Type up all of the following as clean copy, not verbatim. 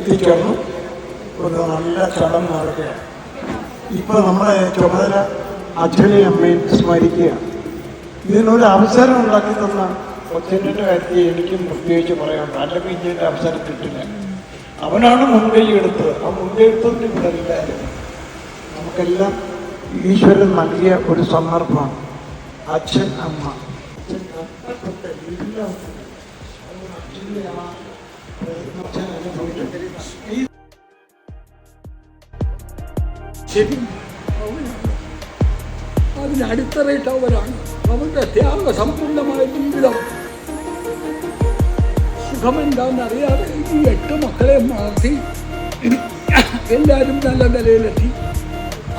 എത്തിക്കണം. ഒരു നല്ല ചടങ്ങ് നടക്കുകയാണ്. ഇപ്പോൾ നമ്മുടെ ചുമതല അച്ഛനെയും അമ്മയും സ്മരിക്കുകയാണ്. ഇതിനൊരു അവസരം ഉണ്ടാക്കി തന്ന കൊച്ചിൻ്റെ കാര്യത്തിൽ എനിക്കും പ്രത്യേകിച്ച് പറയാനുണ്ട്. അല്ലെങ്കിൽ ഇങ്ങനെ അവസരം കിട്ടില്ല. അവനാണ് മുൻകൈ എടുത്തത്. ആ മുൻകൈ എടുത്തതിന് ഇവിടെ എല്ലാവരും നമുക്കെല്ലാം ഈശ്വരൻ നൽകിയ ഒരു സന്ദർഭമാണ്. അച്ഛൻ അമ്മ ശരി, അതിന് അടിത്തറയിട്ടവരാണ്. അവരുടെ ത്യാഗസമ്പൂർണമായ ജീവിതം സുഖമെന്താണെന്നറിയാതെ ഈ 8 മക്കളെ മാറ്റി എല്ലാവരും നല്ല നിലയിലെത്തി.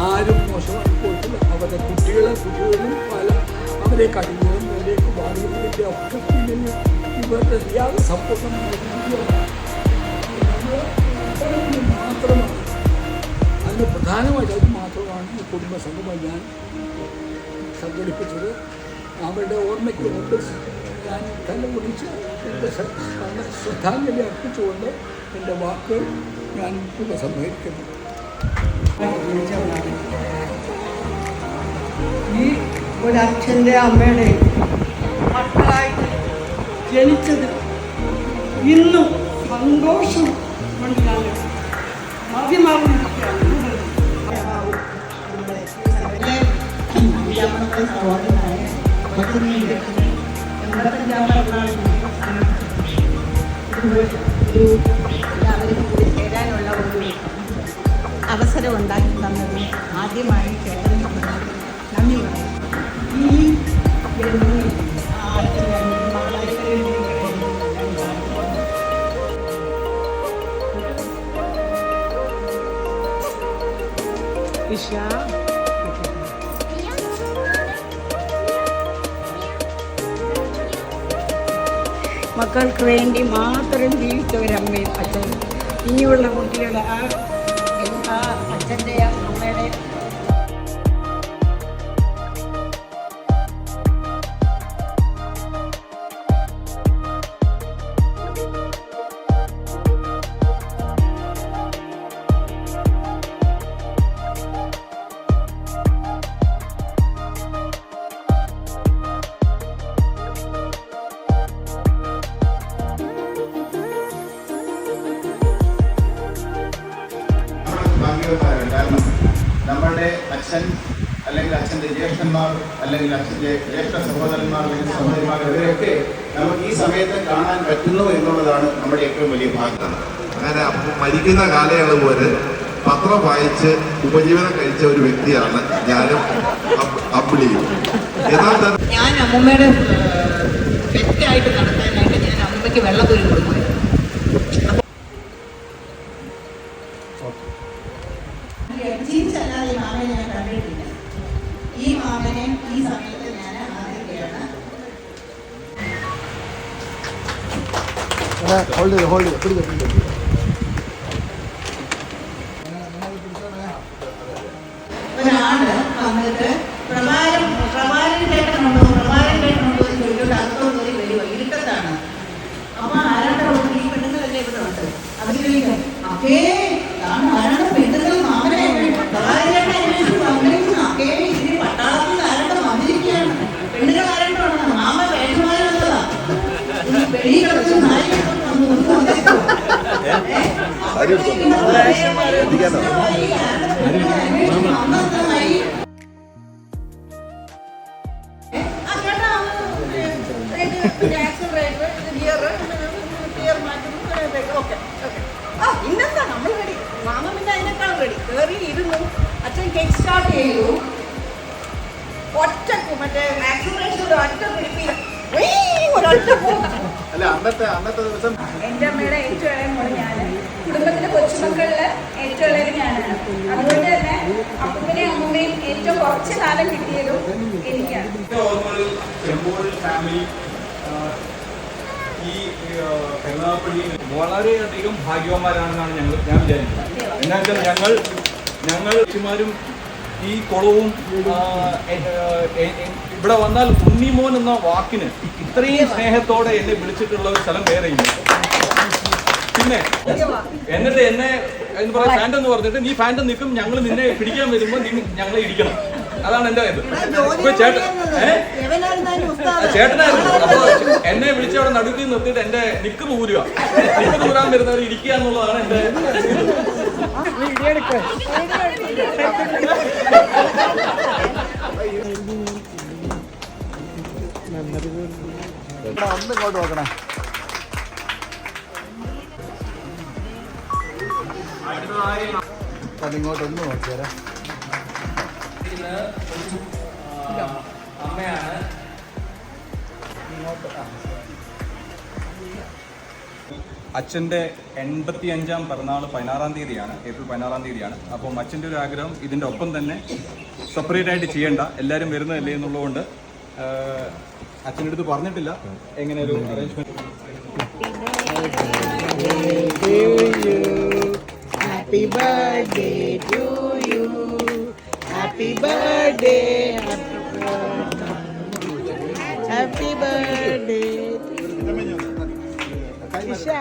ആരും മോശമായി പോയിട്ടില്ല. അവരുടെ കുട്ടികളും പല അവരെ കഠിനവും നിലയിലേക്ക് മാറിയതിൻ്റെ ഒക്കെ പിന്നിൽ ഇവരുടെ ത്യാഗസമ്പൂർണമായ മാത്രമാണ്. അതിന് പ്രധാനമായിട്ട് അത് മാത്രമാണ് ഈ കുടുംബസംഗമം ഞാൻ സംഘടിപ്പിച്ചത്. അവരുടെ ഓർമ്മയ്ക്ക് കൊണ്ട് ഞാൻ തന്നെ കുറിച്ച് എൻ്റെ ശ്രദ്ധാഞ്ജലി അർപ്പിച്ചുകൊണ്ട് എൻ്റെ വാക്കുകൾ ഞാൻ ഉപസംഹരിക്കുന്നു. ഈ ഒരച്ഛൻ്റെ അമ്മയുടെ മക്കളായിട്ട് ജനിച്ചത് ഇന്നും സന്തോഷം കൊണ്ട് ഞാൻ മതിമാവുന്നിരിക്കുകയാണ്. എല്ലാവരും കൂടി ചേരാനുള്ള ഒരു അവസരം ഉണ്ടാക്കി തന്നത് ആദ്യമായി ചേട്ടൻ നന്ദി പറയും. ഈ മക്കൾക്ക് വേണ്ടി മാത്രം ജീവിച്ച ഒരമ്മയും അച്ഛനും ഇനിയുള്ള കുട്ടികളുടെ ആ അച്ഛൻ്റെ അമ്മയുടെ കാരണം നമ്മളുടെ അച്ഛൻ അല്ലെങ്കിൽ അച്ഛൻ്റെ ജ്യേഷ്ഠന്മാർ അല്ലെങ്കിൽ അച്ഛൻ്റെ ജ്യേഷ്ഠ സഹോദരന്മാർ അല്ലെങ്കിൽ സഹോദരിമാർ ഇവരെയൊക്കെ നമുക്ക് ഈ സമയത്ത് കാണാൻ പറ്റുന്നു എന്നുള്ളതാണ് നമ്മുടെ ഏറ്റവും വലിയ ഭാഗ്യം. അങ്ങനെ മരിക്കുന്ന കാലയളവ് വരെ പത്രം വായിച്ച് ഉപജീവനം കഴിച്ച ഒരു വ്യക്തിയാണ് ഞാനും അമ്പിളിയും. ഞാൻ അമ്മൂമ്മയുടെ തെറ്റായിട്ട് നടത്താനായിട്ട് ഞാൻ അമ്മൂമ്മയ്ക്ക് വെള്ളപ്പൊരി കൊടുക്കും. ജീവിച്ചല്ലാതെ ഈ മാമനെ ഞാൻ കണ്ടിട്ടില്ല. ഈ മാമനെ ഈ സമയത്ത് ഞാൻ ആദ്യത്തെയാണ്. ഒരാള് വന്നിട്ട് പ്രഭാരം കേട്ടുണ്ടോ എന്ന് ചോദിച്ചോണ്ട് അർത്ഥം കയറി വരുമോ, ഇരുട്ടത്താണ്. അപ്പൊ ആരാണ്ട് ഈ പെണ്ണുങ്ങളല്ലേ ഇവിടെ ഉണ്ട്. അവർ ചോദിക്കും, അപ്പേ ആരാണ്ട് പെണ്ണുങ്ങൾ മാമനെ പട്ടാളത്തിൽ ആരാണ്ട് വന്നിരിക്കുകയാണ്. പെണ്ണുകൾ ആരാണ്ട് വന്നത് മാമ വേഷമാരുള്ളതാ. വെളി കിടക്കുന്ന സ്റ്റാർട്ട് ചെയ്തു. ഒറ്റ മറ്റേ ആക്സിലറേഷനിലൂടെ ഒറ്റ പിടിപ്പില്ല, ഒരൊറ്റ പോക്ക്. അല്ല അന്നത്തെ ദിവസം എൻ്റെ അമ്മയുടെ ഏറ്റവും ഇളയ മോള് ഞാൻ, കുടുംബത്തിലെ കൊച്ചുമക്കളില് ഏറ്റവും ഇളയത് ഞാനാണ്. അതുകൊണ്ട് തന്നെ അപ്പൂപ്പനെയും അമ്മൂമ്മയും ഏറ്റവും കുറച്ച് കാലം കിട്ടിയതും എനിക്കാണ്. ഫാമിലി ഈ കരുനാഗപ്പള്ളിയിൽ വളരെയധികം ഭാഗ്യവാന്മാരാണെന്നാണ് ഞാൻ വിചാരിക്കുന്നത്. എന്നാൽ ഞങ്ങൾ ചുമാരും ഈ കുളവും ഇവിടെ വന്നാൽ ഉണ്ണിമോൻ എന്ന വാക്കിന് ഇത്രയും സ്നേഹത്തോടെ എന്നെ വിളിച്ചിട്ടുള്ള ഒരു സ്ഥലം വേറെയില്ല. പിന്നെ എന്നിട്ട് എന്നെ എന്ന് പറയാം ഫാൻഡ് എന്ന് പറഞ്ഞിട്ട് നീ ഫാൻഡ് നിൽക്കും, ഞങ്ങൾ നിന്നെ പിടിക്കാൻ വരുമ്പോൾ നീ ഞങ്ങളെ ഇടിക്കണം. അതാണ് എന്റെ ഇത്. ഇപ്പൊ ചേട്ടനായിരുന്നു. അപ്പൊ എന്നെ വിളിച്ചവിടെ നടുക്കിൽ നിർത്തിയിട്ട് എന്റെ നിക്കർ ഊരുക, നിക്കർ ഊരാൻ വരുന്നവർ ഇരിക്കുക എന്നുള്ളതാണ് എന്റെ ഒന്നിങ്ങോട്ട് നോക്കണേ. അതിങ്ങോട്ടൊന്ന് നോക്കിയാരാ. അമ്മയാണ്. അച്ഛൻ്റെ 85ാം പിറന്നാൾ 16-ാം തീയതിയാണ്, ഏപ്രിൽ 16-ാം തീയതിയാണ്. അപ്പം അച്ഛൻ്റെ ഒരു ആഗ്രഹം ഇതിൻ്റെ ഒപ്പം തന്നെ സെപ്പറേറ്റ് ആയിട്ട് ചെയ്യണ്ട, എല്ലാവരും വരുന്നതല്ലേ എന്നുള്ളതുകൊണ്ട് അച്ഛൻ്റെ അടുത്ത് പറഞ്ഞിട്ടില്ല എങ്ങനെ ഒരു arrangement. Happy birthday to you. Happy birthday. Happy birthday. Isha.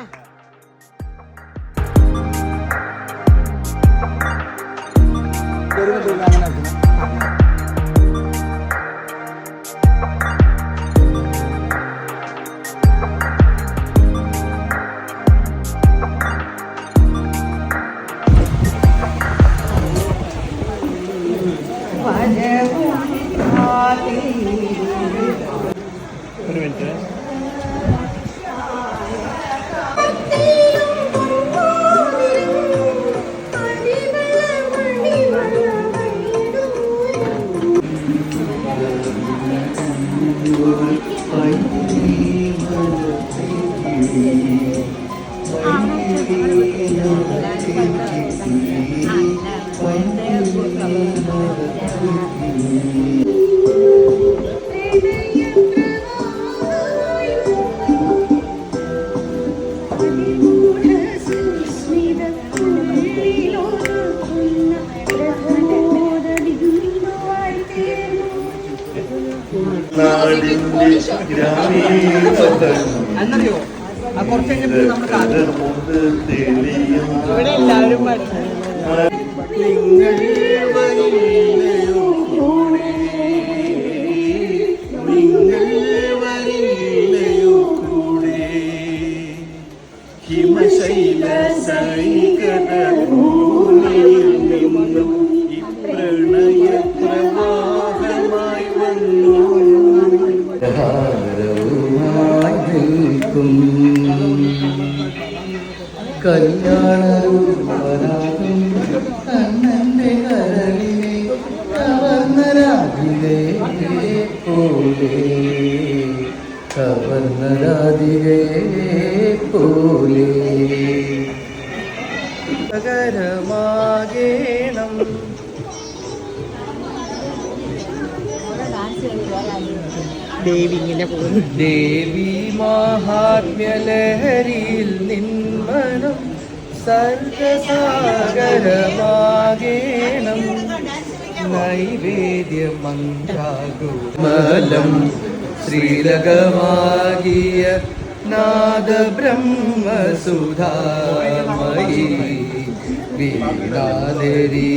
ഒരു മിനിറ്റ്. എന്നറിയോ ആ കുറച്ചെങ്കിലും ഇവിടെ എല്ലാവരും ഹിമശൈല സൈകത പ്രണയ പ്രവാഹമായി വന്നു കല്യാണരൂപരാഗം കണ്ണന്റെ കരളിനെ കവർന്നരാധികേ പോലെ കവർന്നരാധികേ പോലെ പകരമാകേണം ദേവി മഹാത്മ്യലഹരിയിൽ നിന്മനം സർഗസാഗരമാകേണം നൈവേദ്യമന്ത്രാകുമലം ശ്രീലകമാകിയ നാദബ്രഹ്മസുധാമയീ വീണാധരി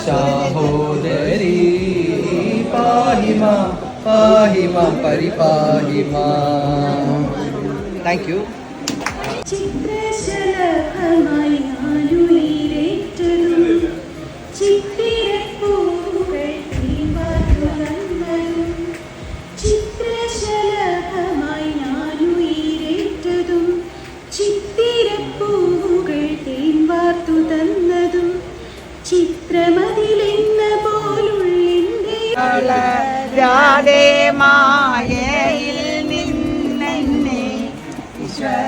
ശാഹോദരി പാഹിമാ പാഹിമാ പരിപാഹിമാ. Thank you. ചിത്രശലഭമായി ആലുയിലേറ്റതും ചിത്തിരപ്പൂവുകൾ തീവാർത്തുതന്നതും ചിത്രശലഭമായി ആലുയിലേറ്റതും ചിത്തിരപ്പൂവുകൾ തേൻവാർത്തു തന്നതും ചിത്രമതിലെന്ന വളരാതെ മായയിൽ നിന്നെ വിശ്വസിച്ചായേരി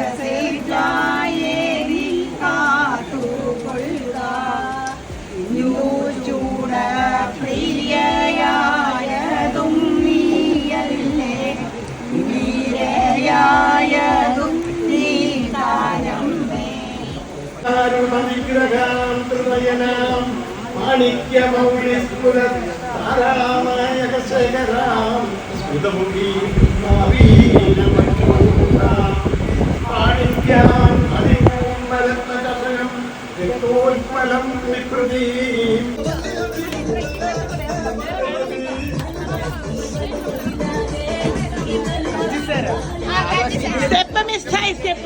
കാത്തുകൊള്ളുക ചൂട പ്രിയയായതും നീയല്ലേ വീരയായതും നീ താരമേ വിഗ്രഹാം ഹൃദയനാം മാണിക്യമൗലിസ്ഫുരതാരാമയശേഖരാം സ്മിതമുഖീ മാണിക്യാം അതിമൂമരത്നചഷകം രക്തോത്പലം വിപ്രതീം Step misstake.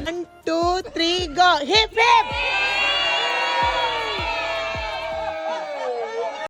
1, 2, 3, go. Hip hip.